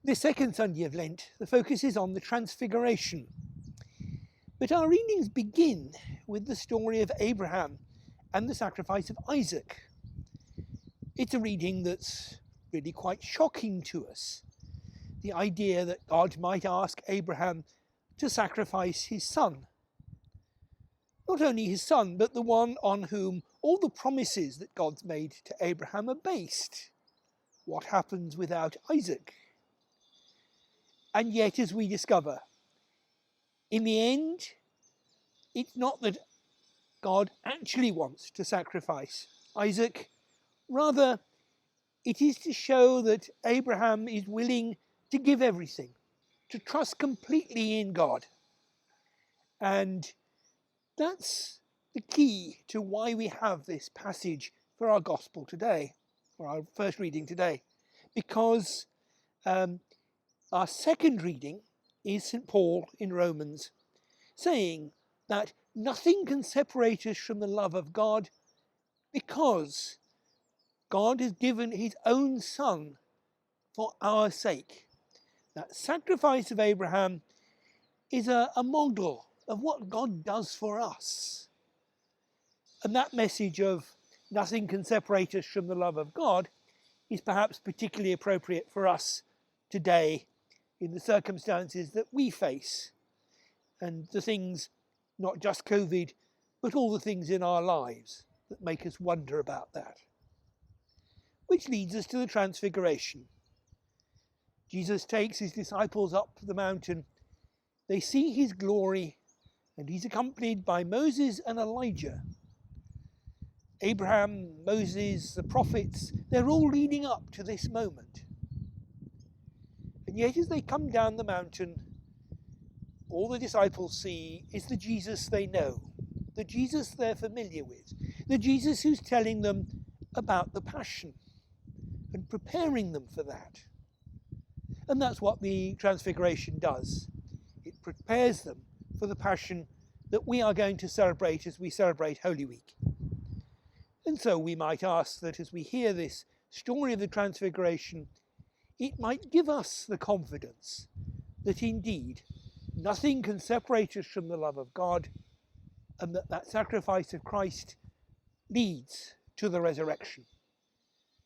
This second Sunday of Lent, the focus is on the Transfiguration. But our readings begin with the story of Abraham and the sacrifice of Isaac. It's a reading that's really quite shocking to us. The idea that God might ask Abraham to sacrifice his son. Not only his son, but the one on whom all the promises that God's made to Abraham are based. What happens without Isaac? And yet, as we discover, in the end, it's not that God actually wants to sacrifice Isaac. Rather, it is to show that Abraham is willing to give everything, to trust completely in God. And that's the key to why we have this passage for our gospel today, for our first reading today. Because our second reading is St. Paul in Romans, saying that nothing can separate us from the love of God because God has given his own Son for our sake. That sacrifice of Abraham is a model of what God does for us. And that message of nothing can separate us from the love of God is perhaps particularly appropriate for us today in the circumstances that we face and the things, not just COVID, but all the things in our lives that make us wonder about that. Which leads us to the Transfiguration. Jesus takes his disciples up the mountain. They see his glory, and he's accompanied by Moses and Elijah. Abraham, Moses, the prophets, they're all leading up to this moment. And yet as they come down the mountain, all the disciples see is the Jesus they know, the Jesus they're familiar with, the Jesus who's telling them about the Passion and preparing them for that. And that's what the Transfiguration does. It prepares them for the Passion that we are going to celebrate as we celebrate Holy Week. And so we might ask that as we hear this story of the Transfiguration, it might give us the confidence that indeed nothing can separate us from the love of God, and that sacrifice of Christ leads to the resurrection.